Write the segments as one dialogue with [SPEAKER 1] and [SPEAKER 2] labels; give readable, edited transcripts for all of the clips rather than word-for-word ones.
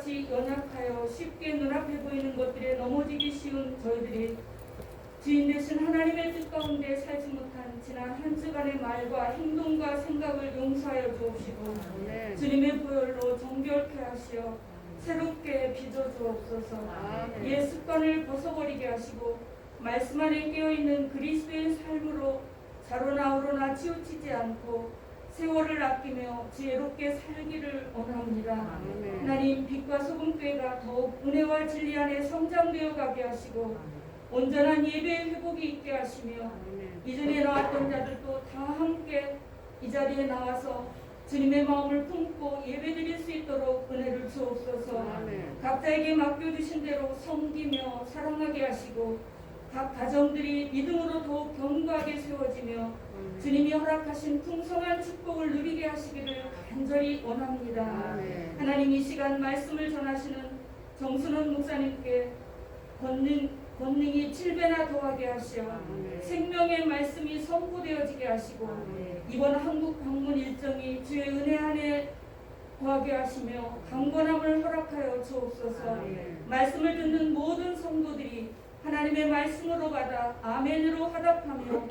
[SPEAKER 1] 같이 연약하여 쉽게 눈앞에 보이는 것들에 넘어지기 쉬운 저희들이 주인 되신 하나님의 뜻 가운데 살지 못한 지난 한 주간의 말과 행동과 생각을 용서하여 주옵시고 주님의 보혈로 정결케 하시어 새롭게 빚어 주옵소서. 옛 습관을 벗어버리게 하시고 말씀 안에 깨어있는 그리스도의 삶으로 자로나 우로나 치우치지 않고 세월을 아끼며 지혜롭게 살기를 원합니다. 하나님, 빛과 소금교회가 더욱 은혜와 진리 안에 성장되어 가게 하시고 온전한 예배의 회복이 있게 하시며 이전에 나왔던 자들도 다 함께 이 자리에 나와서 주님의 마음을 품고 예배드릴 수 있도록 은혜를 주옵소서. 각자에게 맡겨주신 대로 섬기며 사랑하게 하시고 각 가정들이 믿음으로 더욱 견고하게 세워지며 주님이 허락하신 풍성한 축복을 누리게 하시기를 간절히 원합니다. 하나님, 이 시간 말씀을 전하시는 정순원 목사님께 권능이 7배나 더하게 하시어 생명의 말씀이 선포되어지게 하시고 이번 한국 방문 일정이 주의 은혜 안에 거하게 하시며 강건함을 허락하여 주옵소서. 말씀을 듣는 모든 성도들이 하나님의 말씀으로 받아 아멘으로 화답하며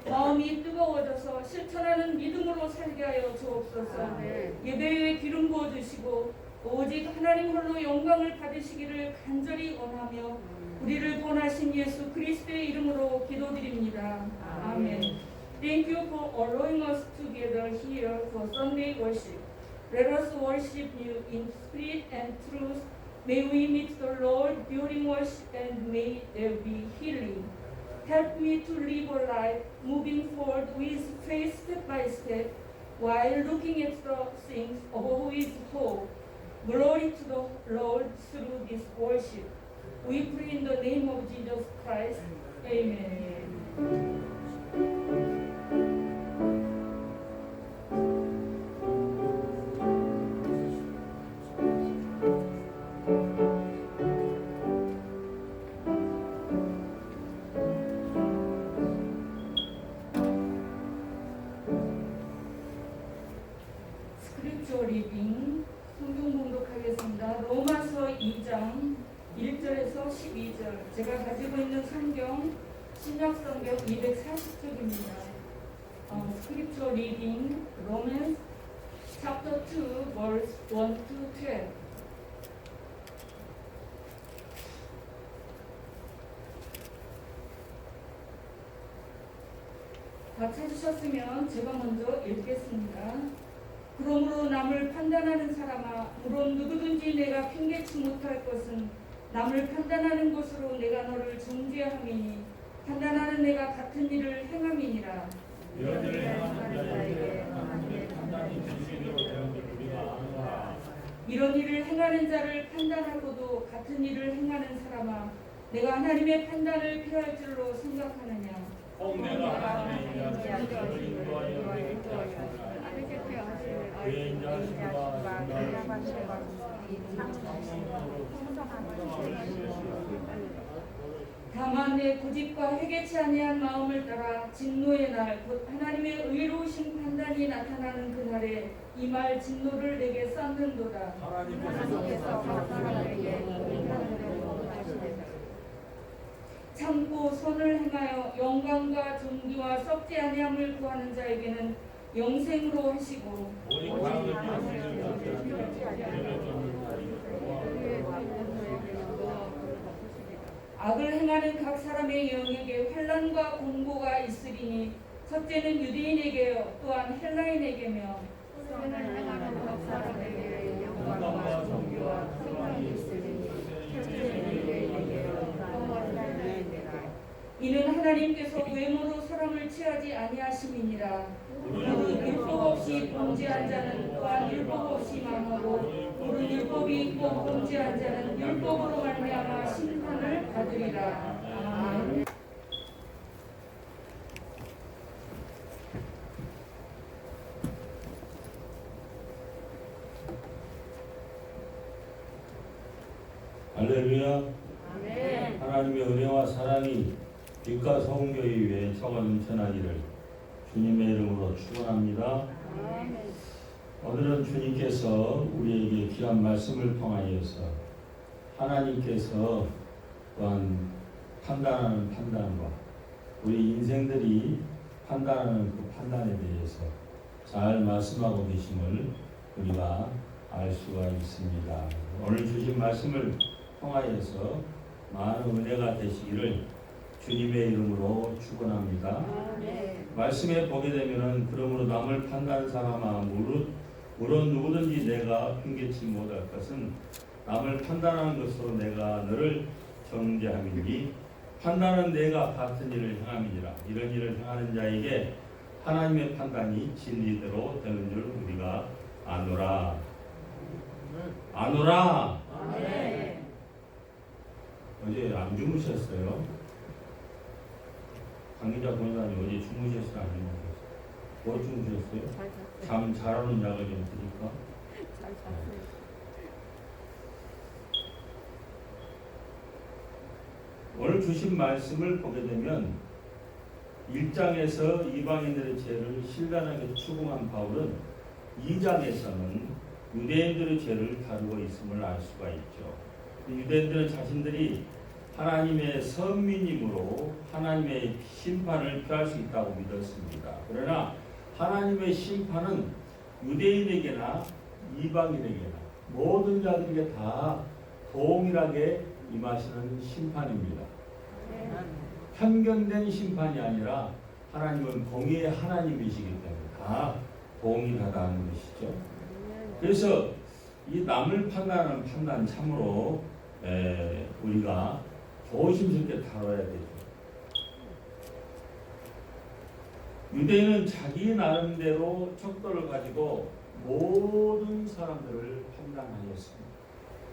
[SPEAKER 1] 마음이 뜨거워져서 실천하는 믿음으로 살게 하여 주옵소서. 예배에 기름 부어주시고 오직 하나님 홀로 영광을 받으시기를 간절히 원하며 우리를 구원하신 예수 그리스도의 이름으로 기도드립니다. 아멘. Thank you for allowing us to gather here for Sunday worship. Let us worship you in spirit and truth. May we meet the Lord during worship and may there be healing. Help me to live a life moving forward with faith step by step while looking at the things above with hope. Glory to the Lord through this worship. We pray in the name of Jesus Christ. Amen. 스크립처 리딩 성경 봉독하겠습니다. 로마서 2장 1절에서 12절. 제가 가지고 있는 성경 신약성경 240쪽입니다. 스크립처 리딩 Romans chapter 2 verse 1 to 12. 다 찾으셨으면 제가 먼저 읽겠습니다. 그러므로 남을 판단하는 사람아, 물론 누구든지 내가 핑계치 못할 것은 남을 판단하는 것으로 내가 너를 정죄함이니 판단하는 내가 같은 일을 행함이니라.
[SPEAKER 2] 이런 일을 행하는 자에게 하나님의 판단이 주시기로 되는 줄 우리가 아노라.
[SPEAKER 1] 이런 일을 행하는 자를 판단하고도 같은 일을 행하는 사람아, 내가 하나님의 판단을 피할 줄로 생각하느냐.
[SPEAKER 2] 혹 내가 하나님의 인자를 인도하여 그의 인자심과
[SPEAKER 1] 다만 내 고집과 회개치 아니한 마음을 따라 진노의 날 곧 하나님의 의로우신 판단이 나타나는 그날에 이 말 진노를 내게 쏟는도다.
[SPEAKER 2] 하나님께서
[SPEAKER 1] 참고 선을 행하여 영광과 존귀와 썩지 아니함을 구하는 자에게는 영생으로 하시고 악을 행하는 각 사람의 영에게 환난과 공고가 있으리니 첫째는 유대인에게요 또한 헬라인에게며
[SPEAKER 3] 선을 행하는 각 사람에게 영광과 존귀와 평안이 있으리니 첫째는 유대인에게요 또한 헬라인에게라.
[SPEAKER 1] 이는 하나님께서 외모로 사람을 취하지 아니하심이니라. 우리는 율법 없이 범죄한 자는 또한 율법 없이 망하고 우리 율법이 있고 범죄한 자는 율법으로 말미암아 심판을 받으리라. 아멘.
[SPEAKER 2] 할렐루야.
[SPEAKER 1] 아멘.
[SPEAKER 2] 하나님의 은혜와 사랑이 빛과 성교회 위에 성을 넘쳐나기를 주님의 이름으로 축원합니다. 오늘은 주님께서 우리에게 귀한 말씀을 통하여서 하나님께서 또한 판단하는 판단과 우리 인생들이 판단하는 그 판단에 대해서 잘 말씀하고 계심을 우리가 알 수가 있습니다. 오늘 주신 말씀을 통하여서 많은 은혜가 되시기를 주님의 이름으로 축원합니다. 말씀에 보게 되면은 그러므로 남을 판단하는 사람아 물론 누구든지 내가 핑계치 못할 것은 남을 판단하는 것으로 내가 너를 정죄함이니 판단은 내가 같은 일을 행함이니라. 이런 일을 행하는 자에게 하나님의 판단이 진리대로 되는 줄 우리가 아노라. 아노라. 어제 안 주무셨어요? 강기자 권사님 어제 주무셨어요? 안 주무셨어요? 뭐 주무셨어요? 잠 잘하는 약을 좀 드릴까? 오늘 주신 말씀을 보게 되면 1장에서 이방인들의 죄를 신랄하게 추궁한 바울은 2장에서는 유대인들의 죄를 다루고 있음을 알 수가 있죠. 유대인들은 자신들이 하나님의 선민이므로 하나님의 심판을 피할 수 있다고 믿었습니다. 그러나 하나님의 심판은 유대인에게나 이방인에게나 모든 자들에게 다 동일하게 임하시는 심판입니다. 편견된 심판이 아니라 하나님은 공의의 하나님이시기 때문에 다 동일하다는 것이죠. 그래서 이 남을 판단하는 판단 참으로 우리가 조심스럽게 다뤄야 되죠. 유대인은 자기 나름대로 척도를 가지고 모든 사람들을 판단하였습니다.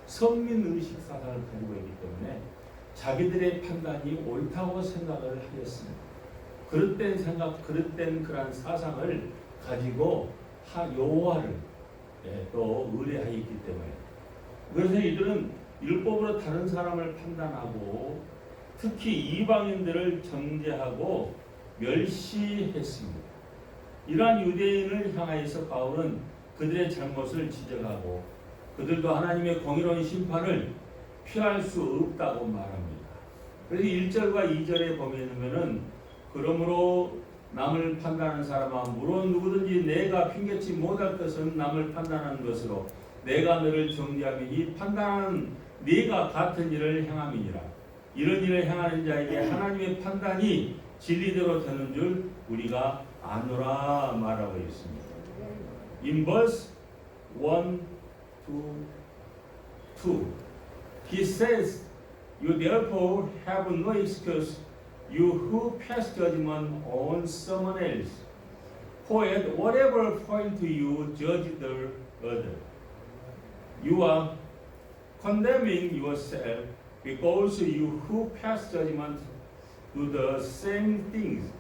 [SPEAKER 2] 선민의식 사상을 가지고 있기 때문에 자기들의 판단이 옳다고 생각을 하였습니다. 그릇된 생각, 그릇된 그러한 사상을 가지고 여호와를 또 의뢰하였기 때문에 그래서 이들은 율법으로 다른 사람을 판단하고 특히 이방인들을 정죄하고 멸시했습니다. 이러한 유대인을 향하여서 바울은 그들의 잘못을 지적하고 그들도 하나님의 공의로운 심판을 피할 수 없다고 말합니다. 그래서 1절과 2절에 보면은 그러므로 남을 판단하는 사람아 물론 누구든지 내가 핑계치 못할 것은 남을 판단하는 것으로 내가 너를 정죄함이니 판단하는 네가 같은 일을 행함이니라. 이런 일을 행하는 자에게 하나님의 판단이 진리대로 되는 줄 우리가 아노라 말하고 있습니다. In verse 1 to 2 he says, You therefore have no excuse, you who pass judgment on someone else. For at whatever point you judge the other, you are condemning yourself because you who pass judgment do the same things.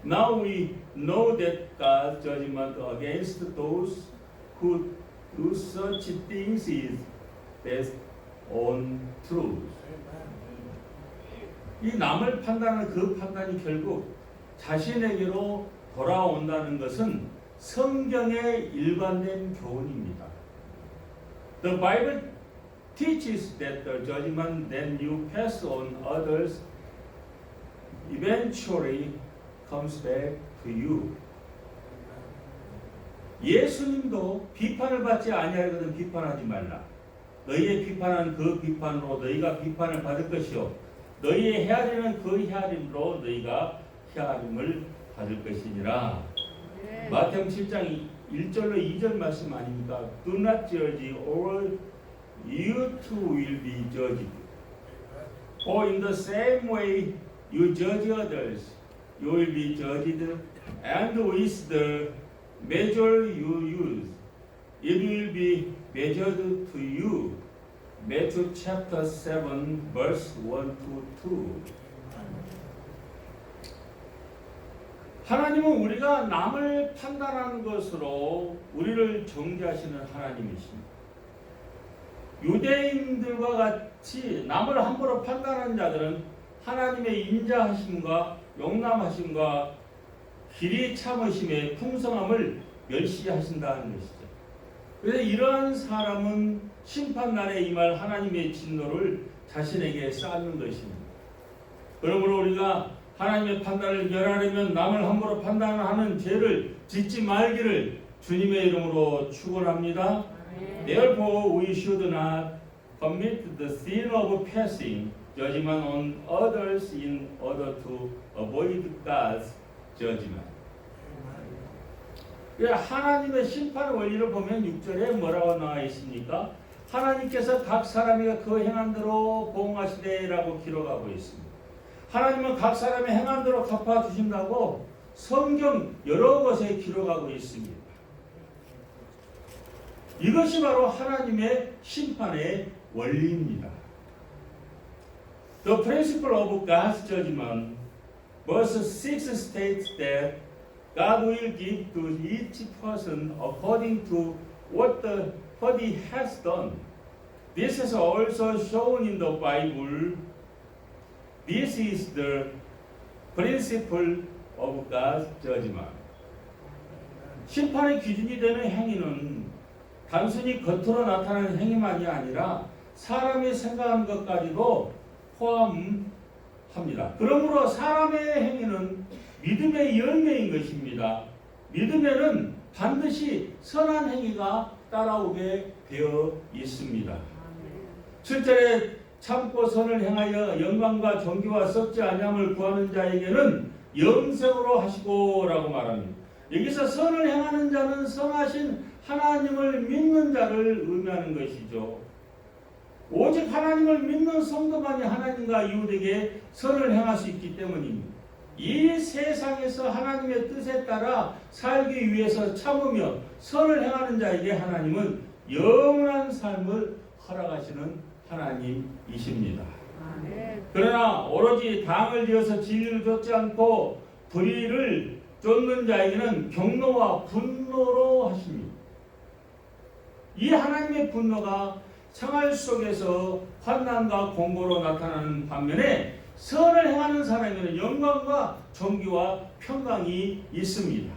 [SPEAKER 2] Now we know that God's judgment against those who do such things is based on truth. 이 남을 판단하는 그 판단이 결국 자신에게로 돌아온다는 것은 성경의 일관된 교훈입니다. The Bible teaches that the judgment that you pass on others eventually comes back to you. 예수님도 비판을 받지 아니하거든 비판하지 말라. 너희의 비판은 그 비판으로 너희가 비판을 받을 것이요 너희의 헤아림은 그 헤아림으로 너희가 헤아림을 받을 것이니라. 마태복음 7장 1절로 2절 말씀 아닙니까? Do not judge or you too will be judged. For in the same way you judge others, you will be judged, and with the measure you use, it will be measured to you. Matthew chapter 7 verse 1 to 2. 하나님은 우리가 남을 판단하는 것으로 우리를 정죄하시는 하나님이십니다. 유대인들과 같이 남을 함부로 판단하는 자들은 하나님의 인자하심과 용남하심과 길이 참으심의 풍성함을 멸시하신다는 것이죠. 그래서 이러한 사람은 심판날에 임할 하나님의 진노를 자신에게 쌓는 것입니다. 그러므로 우리가 하나님의 판단을 멸하려면 남을 함부로 판단하는 죄를 짓지 말기를 주님의 이름으로 축원합니다. Therefore we should not commit the sin of passing judgment on others in order to avoid God's judgment. 하나님의 심판 원리를 보면 6절에 뭐라고 나와 있습니까? 하나님께서 각 사람에게 그 행한 대로 보응하시되라고 기록하고 있습니다. 하나님은 각 사람의 행한 대로 갚아주신다고 성경 여러 곳에 기록하고 있습니다. 이것이 바로 하나님의 심판의 원리입니다. The principle of God's judgment, verse 6 states that God will give to each person according to what he has done. This is also shown in the Bible. This is the principle of God's judgment. 심판의 기준이 되는 행위는 단순히 겉으로 나타나는 행위만이 아니라 사람이 생각하는 것까지도 포함합니다. 그러므로 사람의 행위는 믿음의 열매인 것입니다. 믿음에는 반드시 선한 행위가 따라오게 되어 있습니다. 7절에 참고 선을 행하여 영광과 존귀와 썩지 아니함을 구하는 자에게는 영생으로 하시고라고 말합니다. 여기서 선을 행하는 자는 선하신 하나님을 믿는 자를 의미하는 것이죠. 오직 하나님을 믿는 성도만이 하나님과 이웃에게 선을 행할 수 있기 때문입니다. 이 세상에서 하나님의 뜻에 따라 살기 위해서 참으며 선을 행하는 자에게 하나님은 영원한 삶을 허락하시는 하나님이십니다. 그러나 오로지 당을 이어서 진리를 좇지 않고 불의를 쫓는 자에게는 경노와 분노로 하십니다. 이 하나님의 분노가 생활 속에서 환난과 공고로 나타나는 반면에 선을 행하는 사람에게는 영광과 존귀와 평강이 있습니다.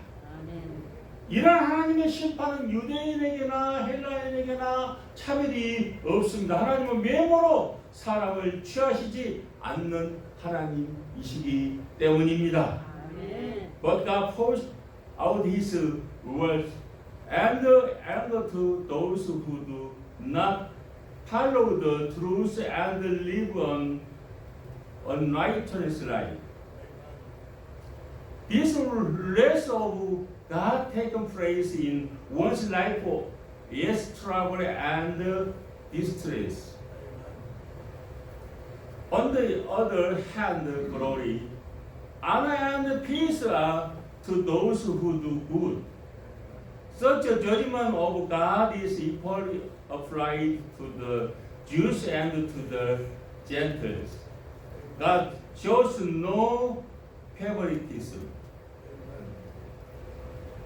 [SPEAKER 2] 이런 하나님의 심판은 유대인에게나 헬라인에게나 차별이 없습니다. 하나님은 외모로 사람을 취하시지 않는 하나님이시기 때문입니다. But God pours out His words and anger to those who do not follow the truth and live an unrighteous life. This wrath of God taken place in one's life is trouble and distress. On the other hand, glory, honor and peace are to those who do good. Such a judgment of God is equally applied to the Jews and to the Gentiles. God shows no favoritism.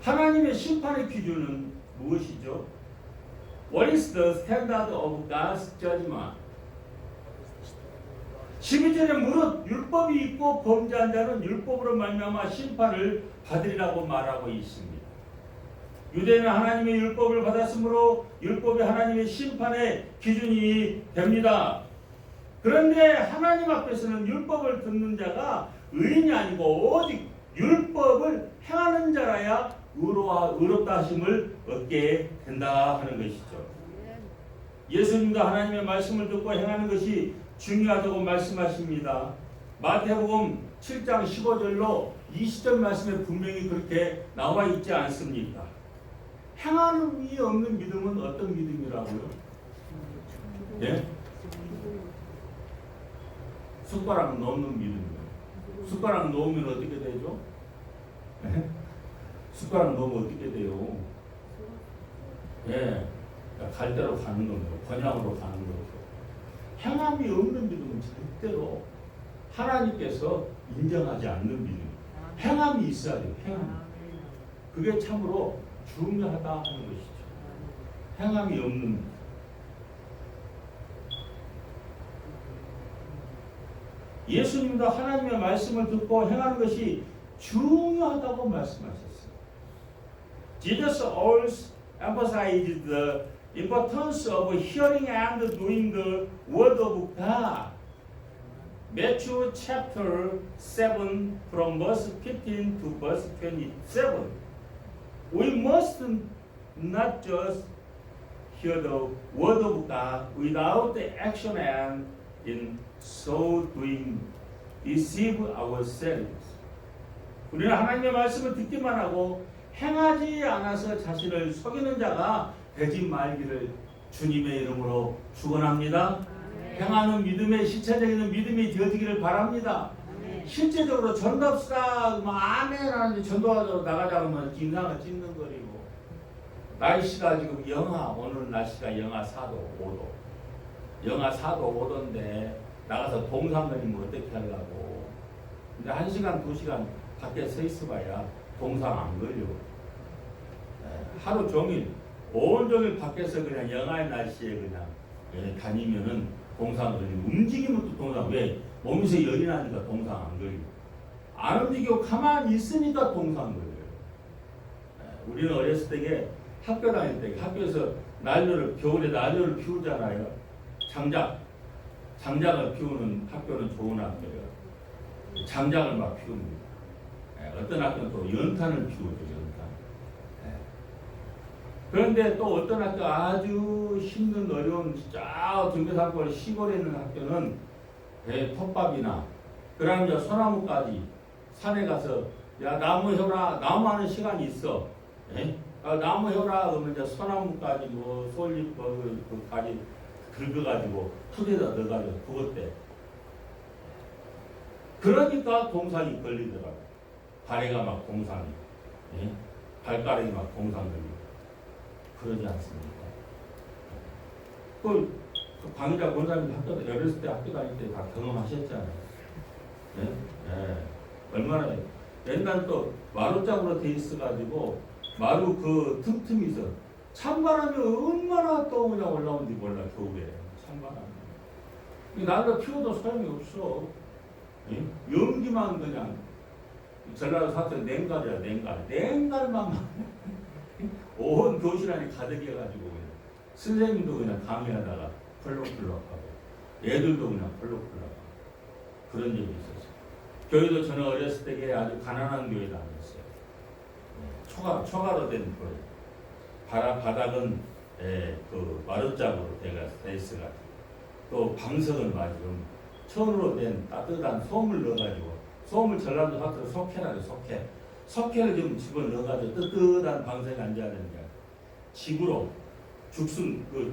[SPEAKER 2] 하나님의 심판의 기준은 무엇이죠? What is the standard of God's judgment? 12절에 무릇 율법이 있고 범죄한 자는 율법으로 말미암아 심판을 받으리라고 말하고 있습니다. 유대인은 하나님의 율법을 받았으므로 율법이 하나님의 심판의 기준이 됩니다. 그런데 하나님 앞에서는 율법을 듣는 자가 의인이 아니고 오직 율법을 행하는 자라야 의롭다 하심을 얻게 된다 하는 것이죠. 예수님도 하나님의 말씀을 듣고 행하는 것이 중요하다고 말씀하십니다. 마태복음 7장 15절로 20절 말씀에 분명히 그렇게 나와 있지 않습니까? 행함이 없는 믿음은 어떤 믿음이라고요? 예? 숟가락 넣는 믿음이에요. 숟가락 넣으면 어떻게 되죠? 예? 숟가락 넣으면 어떻게 돼요? 예, 갈 대로 가는 겁니다. 번향으로 가는 거죠. 행함이 없는 믿음은 절대로 하나님께서 인정하지 않는 믿음. 행함이 있어야 돼요. 행함. 그게 참으로 중요하다 하는 것이죠. 행함이 없는 믿음. 예수님도 하나님의 말씀을 듣고 행하는 것이 중요하다고 말씀하셨어요. Jesus always emphasized the importance of hearing and doing the word of God. Matthew chapter 7 from verse 15 to verse 27. We must not just hear the word of God without the action and in so doing deceive ourselves. 우리는 하나님의 말씀을 듣기만 하고 행하지 않아서 자신을 속이는 자가 되지 말기를 주님의 이름으로 축원합니다. 행하는 믿음의 실체적인 믿음이 되어지기를 바랍니다. 실제적으로 전도합시다 아멘 하는데 전도하러 나가자 하면 긴장을 찢는거리고 날씨가 지금 오늘 날씨가 영하 4도 5도 영하 4도 5도인데 나가서 동상 걸리면 어떻게 하려고. 근데 1시간 2시간 밖에 서 있어봐야 동상 안 걸려. 하루 종일 온종일 밖에서 그냥 영하의 날씨에 그냥 다니면은 동상 걸리고 움직이면 또 동상. 왜? 몸에서 열이 나니까 동상 안 걸리고 안 움직이고 가만히 있으니까 동상 걸려요. 우리는 어렸을 때에 학교 다닐 때 학교에서 겨울에 난로를 피우잖아요. 장작을 피우는 학교는 좋은 학교예요. 장작을 막 피웁니다. 어떤 학교는 또 연탄을 피우죠. 연탄. 그런데 또 어떤 학교 아주 힘든 어려운 저 등교사고 시골에 있는 학교는 톱밥이나 그러면 이제 소나무까지 산에 가서 야 나무 해라. 나무 하는 시간이 있어. 나무 해라 그러면 이제 소나무까지 뭐 솔잎 그까지 긁어가지고 흙에다 넣어가지고 그것대. 그러니까 동상이 걸리더라고. 다리가 막 동상이, 발가락이 막 동상 걸리고 그러지 않습니까? 그 광희자 권사님 어렸을 때 학교 다닐 때 다 경험하셨잖아요. 얼마나 옛날 또 마루짝으로 돼 있어가지고 마루 그 틈틈이 있어. 찬바람이 얼마나 또 그냥 올라오는지 몰라 겨울에 찬바람이. 나도 피워도 소용이 없어. 연기만 그냥 전라도 사투리 냉갈이야 냉갈만 온 교실 안에 가득해가지고 그냥 선생님도 그냥 강의하다가 펄럭펄럭하고 애들도 그냥 펄럭펄럭하고 그런 적이 있었어요. 교회도 저는 어렸을 때에 아주 가난한 교회 다녔어요. 초가로 된 교회. 바닥은 그 마룻짝으로 돼 있어가지고 또 방석은 좀 천으로 된 따뜻한 솜을 넣어가지고 솜을 전라도 사투리로 석회라고 석회를 좀 집어넣어가지고 뜨뜻한 방석에 앉아야 되는데 집으로 죽순 그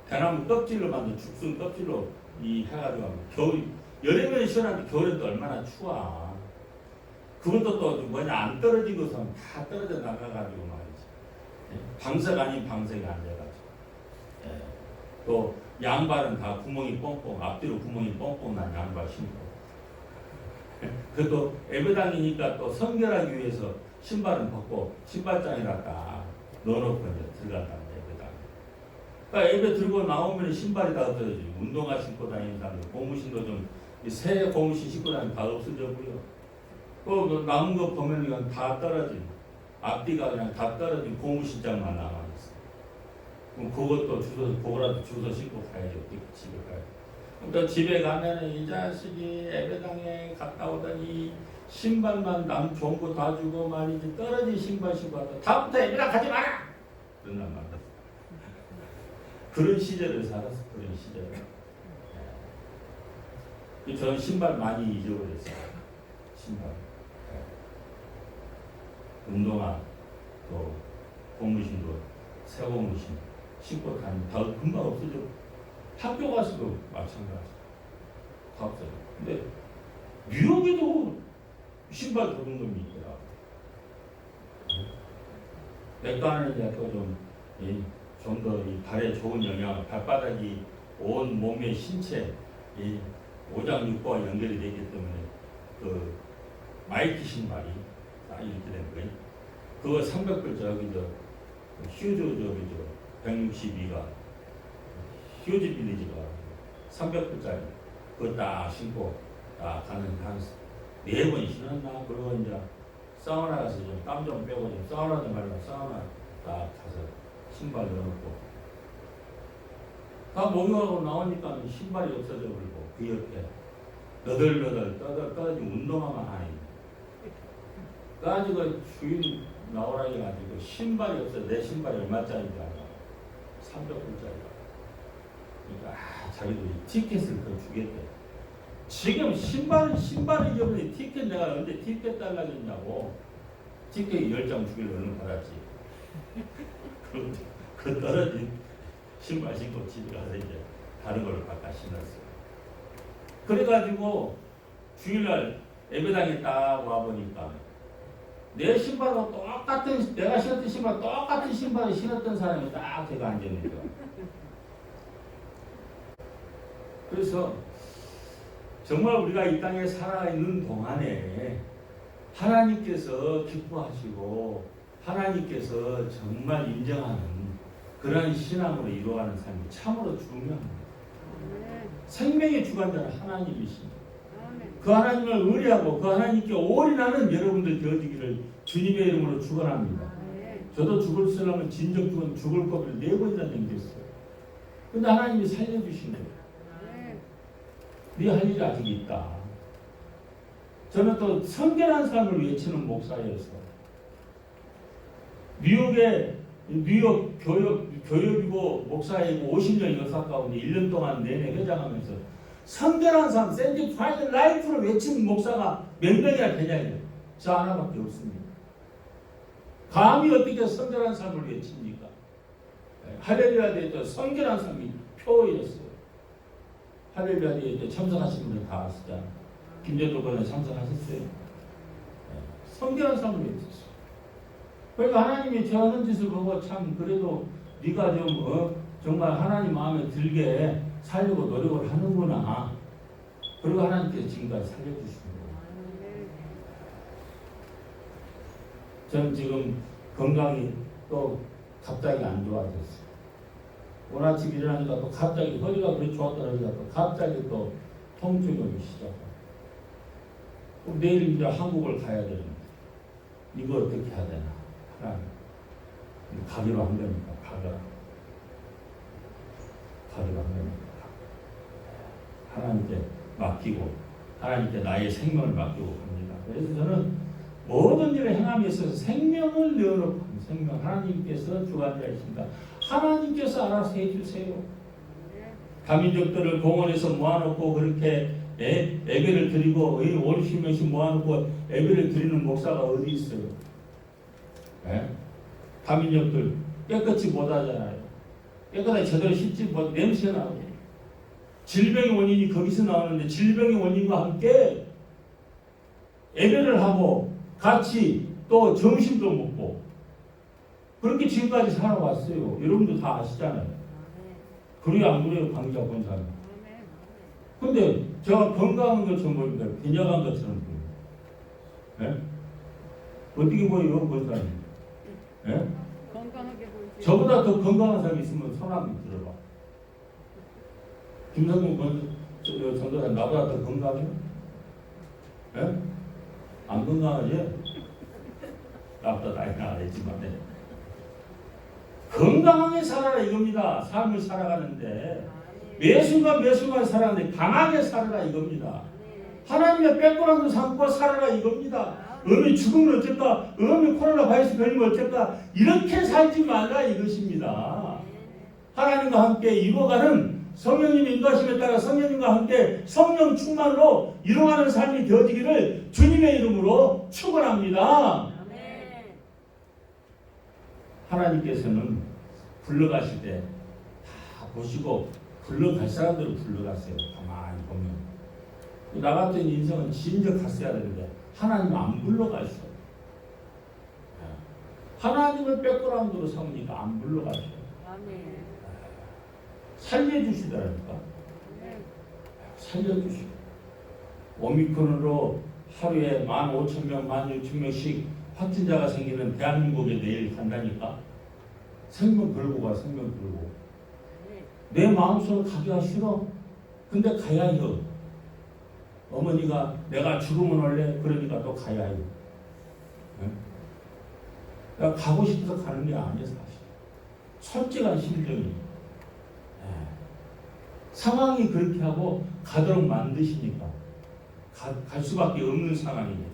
[SPEAKER 2] 대나무 껍질로 만든 죽순 껍질로 이 해가지고 하면 겨울 여름에는 시원한데 겨울엔 또 얼마나 추워. 그것도 또 뭐냐 안 떨어진 것은 다 떨어져 나가가지고 말이지. 방석 아닌 방석에 앉아가지고. 또 양발은 다 구멍이 뻥뻥 앞뒤로 구멍이 뻥뻥 난 양발 신고. 그것도 예배당이니까 또 성결하기 위해서 신발은 벗고 신발장에다 딱 넣어놓고 이제 들어간다. 그러니까 예배 들고 나오면 신발이 다 없어지고 운동화 신고 다니는 사람들 고무신도 좀 새 고무신 신고 다니면 다 없어졌고요. 또 남은 거 보면 이건 다 떨어진 앞뒤가 그냥 다 떨어진 고무신장만 남아있어. 그럼 그것도 그거라도 주워 신고 가야죠. 집에 가야죠. 그러니까 집에 가면은 이 자식이 예배당에 갔다 오더니 신발만 남 좋은 거 다 주고 말이지 떨어진 신발 신고 왔다. 다음부터 예배당 가지 마라! 그런단 말이야. 그런 시절을 살았어. 그런 시절을. 저는 신발 많이 잊어버렸어요. 신발. 운동화, 또 고무신도 새 고무신 신고 다니면 다 금방 없어져. 학교 가서도 마찬가지. 다 없어져. 근데 뉴욕에도 신발 도둑놈이 있더라. 맥도날드 약간 좀 더 이 발에 좋은 영향을 발바닥이 온 몸의 신체 이 오장육부와 연결이 되기 때문에 그 마이키 신발이 딱 이렇게 된 거예요. 그거 300불 휴즈 162가 휴즈 빌리지가 300불짜리 그거 딱 신고 딱 가는 한 4번 신었나 그러고 이제 사우나 가서 좀 땀 좀 빼고 좀 사우나 좀 하려고 사우나 딱 가서 신발 넣어놓고 다 목욕하고 나오니까 신발이 없어져 버리고 그 옆에 너덜너덜 떠들지 운동화만 하니 가지고 주인 나오라 해가지고 신발이 없어. 내 신발이 얼마짜리인지 알아? 300불짜리. 그러니까 자기도 티켓을 더 주겠대. 지금 신발을 잊어버린 티켓 내가 언제 티켓 달라고 했냐고. 티켓 10장 주기를 얼른 받았지. 그 떨어진 신발 신고 집에 가서 이제 다른 걸로 바꿔 신었어. 그래가지고 주일날 예배당에 딱 와보니까 내 신발하고 똑같은, 내가 신었던 신발 똑같은 신발을 신었던 사람이 딱 제가 앉아있는 거야. 그래서 정말 우리가 이 땅에 살아있는 동안에 하나님께서 기뻐하시고 하나님께서 정말 인정하는 그런 신앙으로 이루어가는 삶이 참으로 중요합니다. 생명의 주관자는 하나님이십니다. 그 하나님을 의뢰하고 그 하나님께 올인하는 여러분들 되어지기를 주님의 이름으로 축원합니다. 저도 죽을 사람은 진정 죽을 겁을 4번이나 남겼어요. 근데 하나님이 살려주신 거예요. 네 할 일이 아직 있다. 저는 또 성결한 삶을 외치는 목사여서 뉴욕 교육이고 목사이고 50년 역사 가운데 1년 동안 내내 회장하면서 성결한 삶, sanctified life를 외치는 목사가 몇 명이나 되냐고요. 저 하나밖에 없습니다. 감히 어떻게 성결한 삶을 외칩니까? 할렐루야 대회 때 성결한 삶이 표였어요. 할렐루야 대회 때 참석하신 분들 다 아시잖아요. 김재도 번에 참석하셨어요. 성결한 삶을 외쳤어요. 그러니까 하나님이 저 하는 짓을 보고 참 그래도 네가 좀 정말 하나님 마음에 들게 살려고 노력을 하는구나. 그리고 하나님께서 지금까지 살려주시는 거예요. 저는 지금 건강이 또 갑자기 안 좋아졌어요. 오늘 아침 일어나니까 또 갑자기 허리가 그렇게 좋았더라니까 또 갑자기 또 통증이 오기 시작하고 내일 이제 한국을 가야 되는데 이거 어떻게 해야 되나. 하나님 가기로 한 겁니까? 가기로 한 겁니까? 하나님께 맡기고 하나님께 나의 생명을 맡기고 갑니다. 그래서 저는 모든 일을 행함에 있어서 생명을 내어놓고 생명 하나님께서 주관자이십니다. 하나님께서 알아서 해주세요. 다민족들을 공원에서 모아놓고 그렇게 예배를 드리고 50명씩 모아놓고 예배를 드리는 목사가 어디 있어요? 다민족들 깨끗이 못하잖아요. 깨끗하게 제대로 씻지 못, 냄새 나고 질병의 원인이 거기서 나오는데 질병의 원인과 함께 예배를 하고 같이 또 점심도 먹고 그렇게 지금까지 살아왔어요. 여러분도 다 아시잖아요. 그래야 안 그래요? 강자 본 사람. 근데 제가 건강한 것처럼 보입니다. 빈약한 것처럼 보여요. 어떻게 보여요? 본 사람이?
[SPEAKER 3] 건강하게 보이지.
[SPEAKER 2] 저보다 더 건강한 사람이 있으면 손 한번 들어봐. 김성근 전도사 나보다 더 건강해요? 안 건강하지? 나보다 나이가 알지만 건강하게 살아라 이겁니다. 삶을 살아가는데 매 순간 살아가는데 강하게 살아라 이겁니다. 하나님의 백그라운드 삼고 살아라 이겁니다. 어느 죽으면 어쩔까? 어느 코로나 바이러스 걸리면 어쩔까? 이렇게 살지 말라 이것입니다. 하나님과 함께 이루어가는 성령님의 인도하심에 따라 성령님과 함께 성령 충만으로 이루어가는 삶이 되어지기를 주님의 이름으로 축원합니다. 하나님께서는 불러가실 때 다 보시고 불러갈 사람들을 불러갔어요. 가만히 보면 나 같은 인생은 진즉 갔어야 되는데 하나님은 안 불러가셔. 하나님을 백그라운드로 삼으니까 안 불러가셔. 살려주시더라니까. 살려주시고 오미크론으로 하루에 15,000명, 16,000명씩 확진자가 생기는 대한민국에 내일 간다니까. 생명 걸고 가. 생명 걸고. 내 마음속으로 가기가 싫어. 근데 가야 해요. 어머니가 내가 죽으면 올래. 그러니까 또 가야 해요. 그러니까 가고 싶어서 가는 게 아니에요, 사실. 솔직한 심정이. 상황이 그렇게 하고 가도록 만드시니까 갈 수밖에 없는 상황이니까.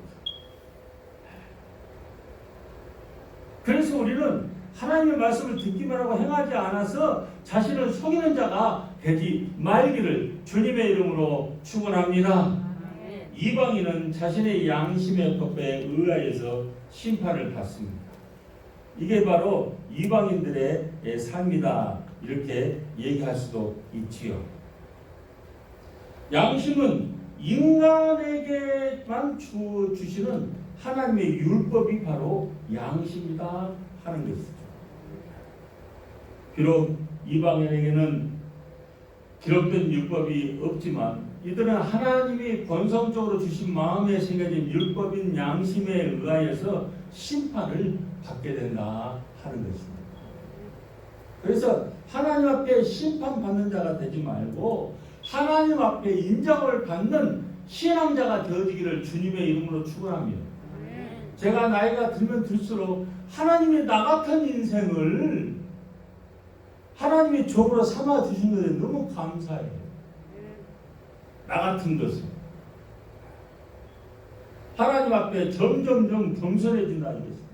[SPEAKER 2] 그래서 우리는 하나님의 말씀을 듣기만 하고 행하지 않아서 자신을 속이는 자가 되지 말기를 주님의 이름으로 축원합니다. 이방인은 자신의 양심의 법에 의하여서 심판을 받습니다. 이게 바로 이방인들의 삶이다, 이렇게 얘기할 수도 있지요. 양심은 인간에게만 주시는 하나님의 율법이 바로 양심이다 하는 것이죠. 비록 이방인에게는 기록된 율법이 없지만 이들은 하나님이 본성적으로 주신 마음에 새겨진 율법인 양심에 의하여서 심판을 받게 된다 하는 것입니다. 그래서 하나님 앞에 심판받는 자가 되지 말고 하나님 앞에 인정을 받는 신앙자가 되어지기를 주님의 이름으로 축원합니다. 제가 나이가 들면 들수록 하나님의 나 같은 인생을 하나님이 종으로 삼아 주신 것에 너무 감사해요. 나 같은 것을 하나님 앞에 점점점 겸손해진다 이것입니다.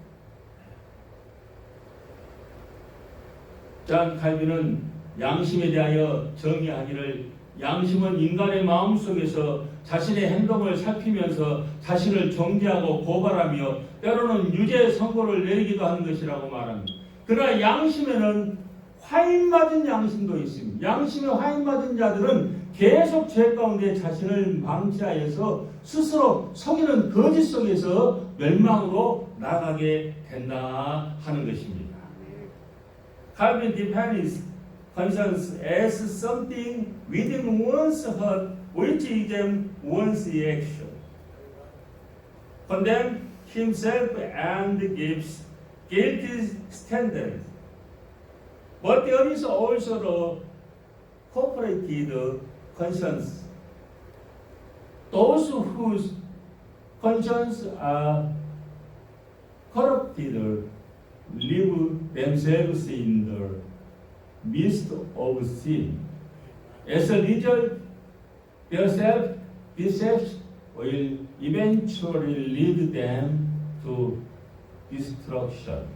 [SPEAKER 2] 잔 칼빈은 양심에 대하여 정의하기를, 양심은 인간의 마음속에서 자신의 행동을 살피면서 자신을 정죄하고 고발하며 때로는 유죄 선고를 내리기도 하는 것이라고 말합니다. 그러나 양심에는 화인 맞은 양심도 있습니다. 양심에 화인 맞은 자들은 계속 죄 가운데 자신을 망치하여서 스스로 속이는 거짓 속에서 멸망으로 나가게 된다 하는 것입니다. Calvin defines conscience as something within one's heart which examines one's action, condemns himself and gives guilty standards. But there is also the corporated conscience. Those whose conscience are corrupted live themselves in the midst of sin. As a result, their self-deception will eventually lead them to destruction.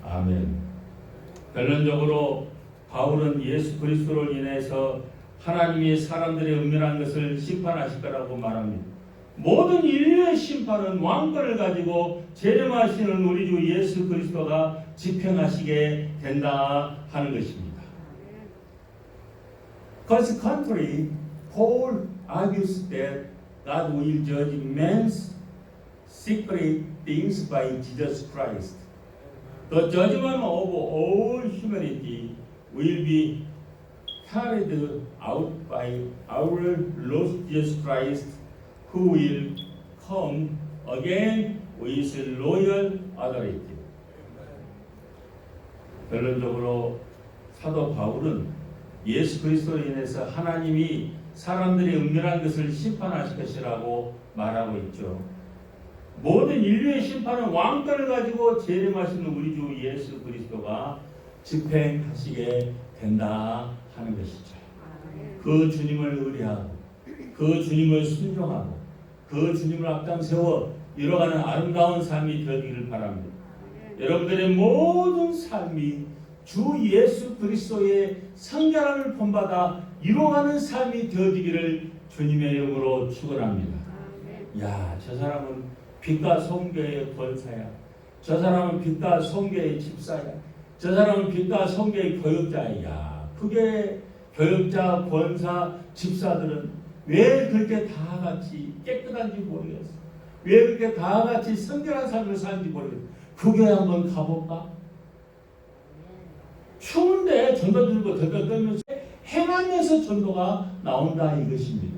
[SPEAKER 2] 아멘. 결론적으로 바울은 예수 그리스도로 인해서 하나님이 사람들의 은밀한 것을 심판하실 거라고 말합니다. 모든 인류의 심판은 왕권을 가지고 재림하시는 우리 주 예수 그리스도가 집행하시게 된다 하는 것입니다. Consequently, Paul argues that God will judge man's secret things by Jesus Christ. The judgment of all humanity will be carried out by our Lord Jesus Christ, who will come again with royal authority. 결론적으로 사도 바울은 예수 그리스도로 인해서 하나님이 사람들의 은밀한 것을 심판하실 것이라고 말하고 있죠. 모든 인류의 심판은 왕권을 가지고 재림하시는 우리 주 예수 그리스도가 집행하시게 된다 하는 것이죠. 그 주님을 의뢰하고 그 주님을 순종하고 그 주님을 앞장세워 이뤄가는 아름다운 삶이 되기를 바랍니다. 여러분들의 모든 삶이 주 예수 그리스도의 성결함을 본받아 이뤄가는 삶이 되어지기를 주님의 이름으로 축원합니다. 야, 저 사람은 빛과 성교의 권사야. 저 사람은 빛과 성교의 집사야. 저 사람은 빛과 성교의 교역자야. 야, 그게 교역자, 권사, 집사들은 왜 그렇게 다 같이 깨끗한지 모르겠어. 왜 그렇게 다 같이 성결한 삶을 사는지 모르겠어. 그 교회 한번 가볼까? 추운데 전도 들고 덜덜 떨면서 행하면서 전도가 나온다 이것입니다.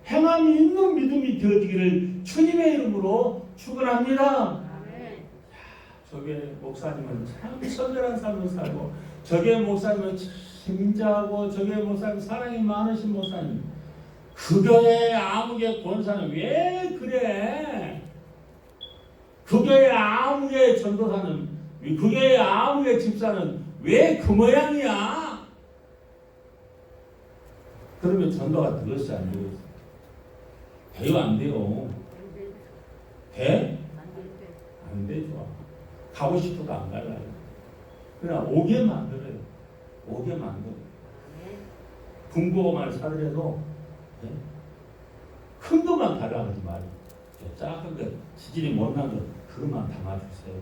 [SPEAKER 2] 행함이 있는 믿음이 되어지기를 주님의 이름으로 축원합니다. 저게 목사님은 참 선별한 삶을 살고, 저게 목사님은 참 인자하고, 저게 목사님 사랑이 많으신 목사님. 그 교회 아무개 권사는 왜 그래? 그 교회 아무의 전도사는, 그 교회 아무의 집사는 왜 그 모양이야? 그러면 전도가 되겠어, 안 되겠어? 돼요, 안 돼요? 돼? 안 되죠. 가고 싶어도 안 갈라요. 그냥 오게 만들어요. 오게 만들어요. 분고만 사더라도 큰 것만 달라하지 말고 작은 것, 지질이 못난 것 그것만 담아주세요.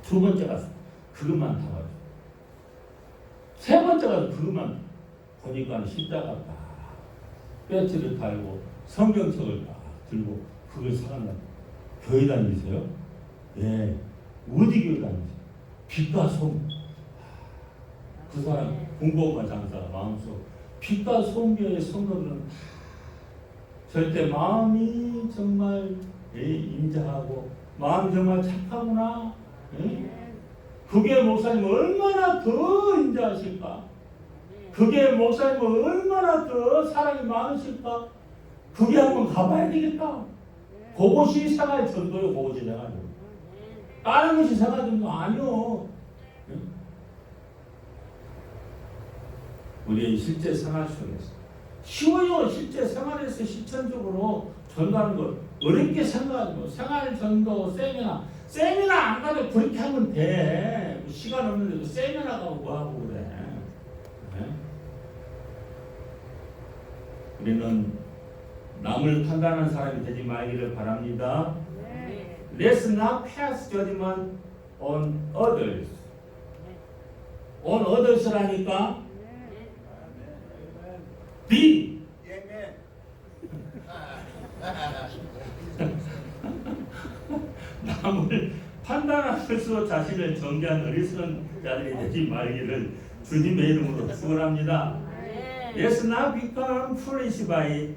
[SPEAKER 2] 두 번째가 그것만 담아주세요. 세 번째가 그것만 보니까 십자가 딱 배지를 달고 성경책을 딱 들고 그걸 사랑한다. 교회 다니세요? 예. 어디 교회 다니세요? 빛과 소음. 그 사람 공고가 장사가 마음속 빛과 소음교의 성도들은 절대 마음이 정말 인자하고 마음이 정말 착하구나. 그게 목사님 얼마나 더 인자하실까? 그게 목사님 얼마나 더 사랑이 많으실까? 그게 한번 가봐야 되겠다. 그것이 생활 전도요. 그것이 생활 전도. 다른 것이 생활 전도 아니요. 우리의 실제 생활 속에서 쉬워요. 실제 생활에서 실천적으로 전도하는 것 어렵게 생각하고 생활 전도 세미나 안 가도 그렇게 하면 돼. 시간 없는데도 세미나 가고 뭐하고 그래. 네? 우리는 남을 판단하는 사람이 되지 말기를 바랍니다. Let's not pass judgment on others. on others라니까 be. 남을 판단하면서 자신을 정죄한 어리석은 자들이 되지 말기를 주님의 이름으로 축원합니다. Let's not become foolish by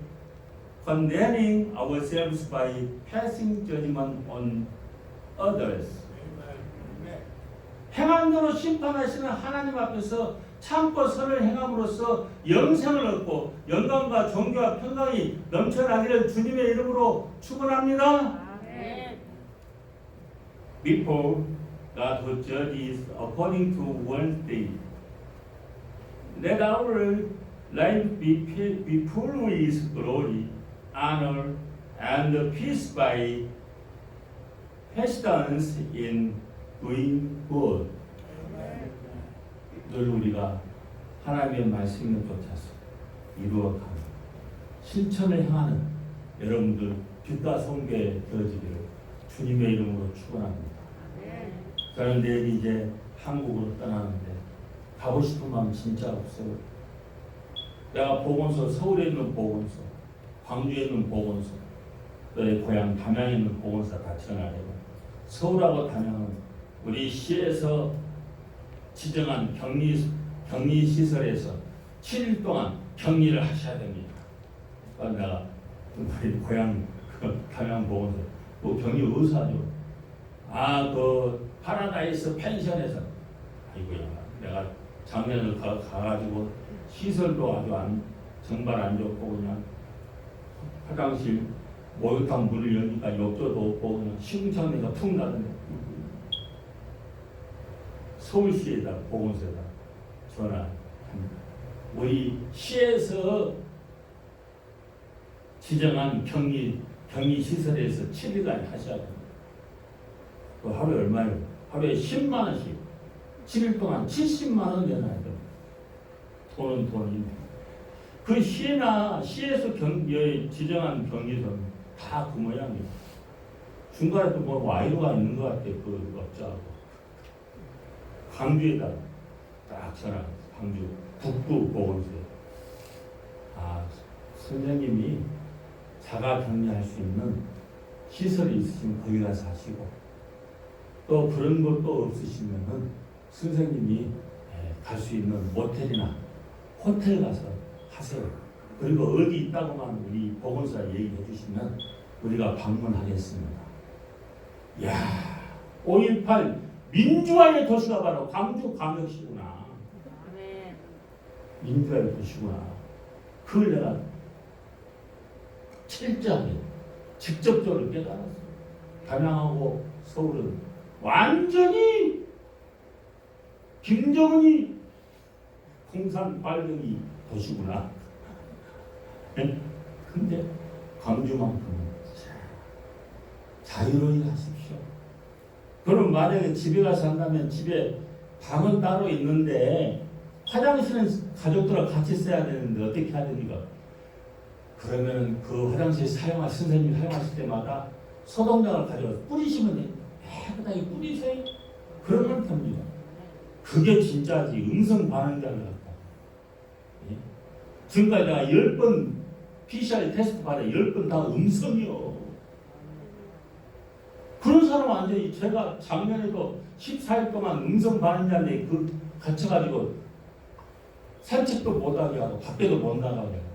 [SPEAKER 2] condemning ourselves by passing judgment on others. 행함대로 심판하시는 하나님 앞에서 참고 선을 행함으로써 영생을 얻고 영광과 존귀와 평강이 넘쳐나기를 주님의 이름으로 축원합니다. Before God who judges according to one's deed, let our life be full with His glory, honor, and peace by persistence in doing good. 늘 우리가 하나님의 말씀을 쫓아서 이루어가는 실천을 향하는 여러분들 빛과 성교에 되어지기를 주님의 이름으로 축원합니다. 저는 내일 이제 한국으로 떠나는데 가고 싶은 마음 진짜 없어요. 내가 보건소, 서울에 있는 보건소, 광주에 있는 보건소, 너의 고향 담양에 있는 보건소 다 전화되고 서울하고 담양은 우리 시에서 지정한 격리 시설에서 7일 동안 격리를 하셔야 됩니다. 그래서 내가 우리 고향 담양 보건소 그 격리 어디서 하죠? 그 파라다이스 펜션에서. 아이고야, 내가 작년에 가가지고 시설도 아주 정말 안 좋고 그냥 화장실 목욕탕 문을 여니까 욕조도 없고 그냥 시궁창내가 툭 나던데. 서울시에다 보건소에다 전화합니다. 우리 시에서 지정한 격리 시설에서 7일간 하셔야 됩니다. 그 하루에 얼마예요? 하루에 10만 원씩 7일 동안 70만 원 내놔야 돼요. 돈인데 그 시에서 지정한 격리소는 다 그 모양이에요. 중간에 또 뭐 와이어가 있는 것 같아요. 그 업자하고 광주에다 딱 전화. 광주 북부 보건소에 선생님이 자가 격리할 수 있는 시설이 있으시면 거기 가서 하시고 또 그런 것도 없으시면은 선생님이 갈 수 있는 모텔이나 호텔 가서 하세요. 그리고 어디 있다고만 우리 보건소에 얘기해 주시면 우리가 방문하겠습니다. 이야, 5.18 민주화의 도시가 바로 광주광역시구나. 민주화의 도시구나. 그걸 내가 철저하게 직접적으로 깨달았어요. 단양하고 서울은 완전히 김정은이 공산 발령이 도시구나. 근데 광주만큼은 자유로이 하십시오. 그럼 만약에 집에 가서 한다면 집에 방은 따로 있는데 화장실은 가족들하고 같이 써야 되는데 어떻게 해야 됩니까? 그러면 그 화장실 선생님이 사용하실 때마다 소독약을 가져와서 뿌리시면 돼요. 깨끗하게 뿌리세요. 그러면 됩니다. 그게 진짜지 음성 반응자를 갖다. 예? 지금까지 내가 10번 PCR 테스트 받아 10번 다 음성이요. 그런 사람 완전히 제가 작년에도 14일 동안 음성 반응자인데 그 갇혀가지고 산책도 못하게 하고 밖에도 못 나가게 하고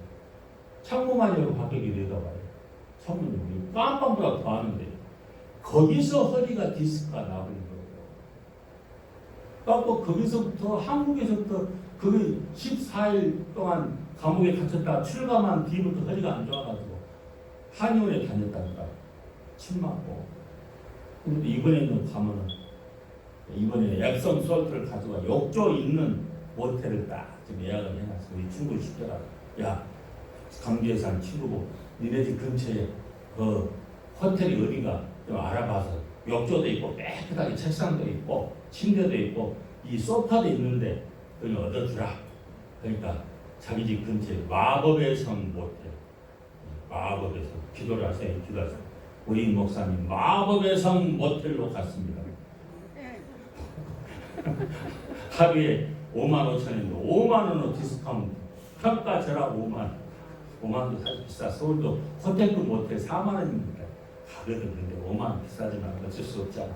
[SPEAKER 2] 창문만 열고 밖에 내다봐요. 창문이 깜빵보다 더 하는데 거기서 허리가 디스크가 나버린 거예요. 또 거기서부터 한국에서부터 그 14일 동안 감옥에 갇혔다가 출감한 뒤부터 허리가 안 좋아가지고 한의원에 다녔다니까 침 맞고. 근데 이번에는 가면은 이번에 앱som 솔트를 가져가 욕조 있는 모텔을 딱 지금 예약을 해놨어. 우리 친구 시켜라. 야, 강주에서 한 친구고 니네 집 근처에 그 호텔이 어디가 좀 알아봐서 욕조도 있고 깨끗하게 책상도 있고 침대도 있고 이 소파도 있는데 여기 얻어주라. 그러니까 자기 집 근처에 마법의 성 모텔, 마법의 성 기도를 하세요. 기도하세요. 우리 목사님 마법의 성 모텔로 갔습니다. 하루에 55,000원인데 5만원으로 디스카운트 평가 절약 5만도 사실 비싸. 서울도 호텔급 모텔 4만원입니다. 가거든. 근데 5만원 비싸지만 어쩔 수 없잖아.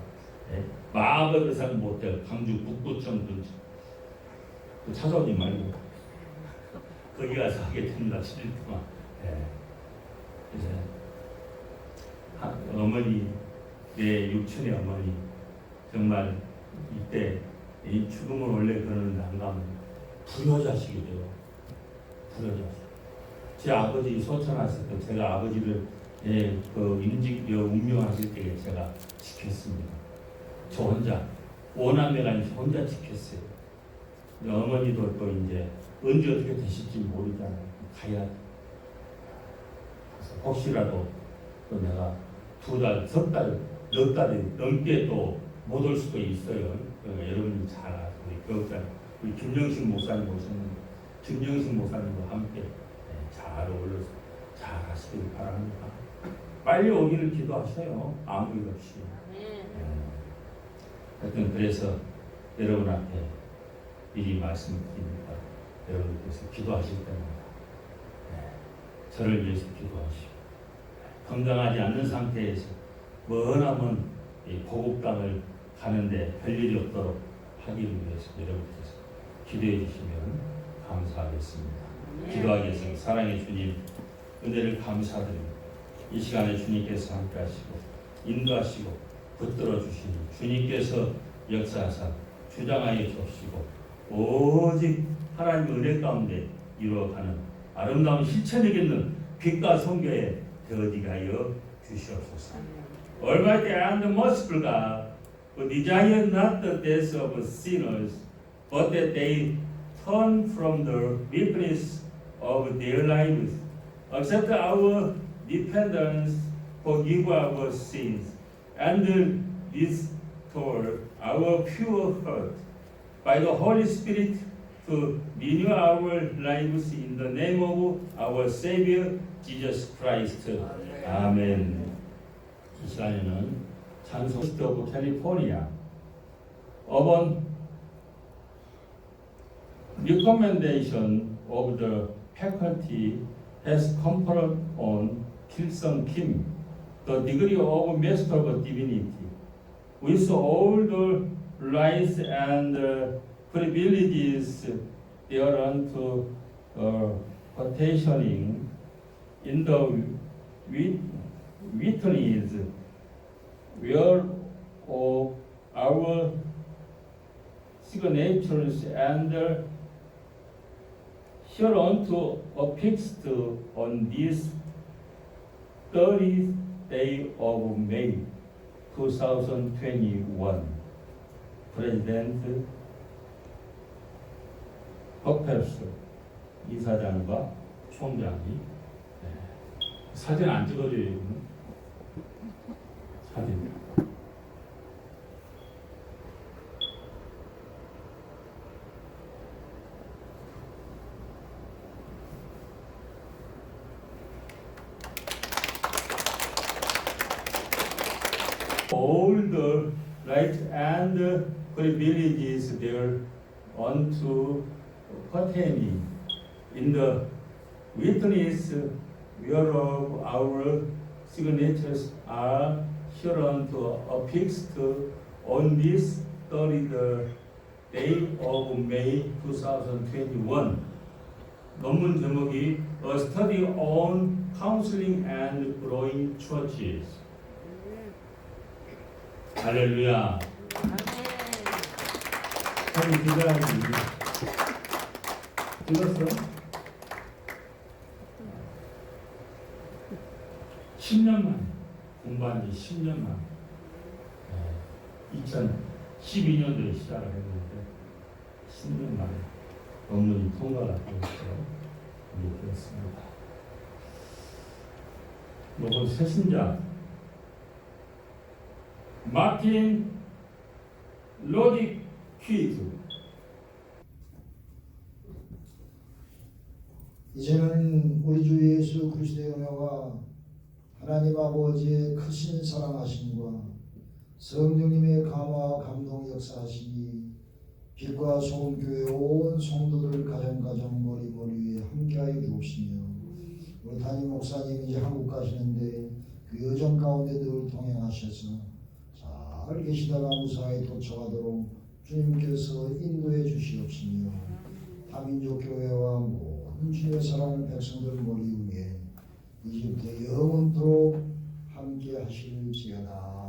[SPEAKER 2] 예? 마법의 성 모텔 광주 북구청 근처 찾아오지 말고 거기 가서 하게 됩니다. 7일 동안. 예. 이제 어머니, 내 육촌의 어머니 정말 이때 이 죽음을 원래 그러는데 안 가면 불효자식이 돼요. 불효자식. 제 아버지 소천하실 때 제가 아버지를 운명하실 때 제가 지켰습니다. 저 혼자 오남매가 아니라 혼자 지켰어요. 어머니도 또 이제 언제 어떻게 되실지 모르잖아요. 가야 돼. 혹시라도 또 내가 2달, 3달, 넉 달이 넘게 또 못 올 수도 있어요. 그러니까 여러분이 잘 아세요. 우리 교육장, 우리 김영식 목사님 오셨는데 김영식 목사님과 함께 잘 어울려서 잘 하시길 바랍니다. 빨리 오기를 기도하셔요. 아무 일 없이. 하여튼 그래서 여러분 앞에 미리 말씀드립니다. 여러분께서 기도하실 때마다 저를 위해서 기도하시고 건강하지 않는 상태에서 머나먼 고국 땅을 가는데 별일이 없도록 하기를 위해서 여러분께서 기도해 주시면 감사하겠습니다. 기도하겠습니다. 사랑의 주님, 은혜를 감사드립니다. 이 시간에 주님께서 함께 하시고 인도하시고 붙들어 주시니 주님께서 역사하사 주장하여 주시고 오직 하나님의 은혜 가운데 이루어가는 아름다운 실천이겠는 빛과 성교에 되어지게 하여 주시옵소서. Almighty and merciful God, who desire not the death of sinners, but that they turn from the wickedness of their lives, accept our dependence, forgive our sins, and restore our pure heart by the Holy Spirit to renew our lives in the name of our Savior Jesus Christ. 아멘. 이 시간에는 찬송 오브 캘리포니아 urban recommendation of the faculty has conferred on Kilsung Kim the degree of Master of Divinity with all the rights and privileges thereunto petitioning in the witness whereof our signatures and hereunto affixed on this 30th day of May 2021 프레지던트 버펠스 이사장과 총장이 사진 안 찍어줘요. 이거는 사진. All the right and privileges there unto pertaining in the witness whereof our signatures are hereunto affixed on this 30th day of May 2021. 논문 제목이 A Study on Counseling and Growing Churches. 할렐루야. 사진 찍어야지. 찍었어? 10년 만에 공부한 지 10년 만에 2012년도에 시작을 했는데 10년 만에 논문이 통과가 되어서 이렇게 됐습니다. 이번 새신자 마틴 로디퀴즈.
[SPEAKER 4] 이제는 우리 주 예수 그리스도의 은혜와 하나님 아버지의 크신 사랑하심과 성령님의 감화와 감동 역사하심이 빛과 소금 교회 온 성도들 가정 머리 위에 함께하여 주옵시며 우리 담임 목사님 이제 한국 가시는데 그 여정 가운데 늘 동행하셔서 잘 계시다가 무사히 도착하도록 주님께서 인도해 주시옵시며 다민족 교회와 모든 주의 사랑하는 백성들 머리 위에 이제부터 영원토록 함께 하실지어다.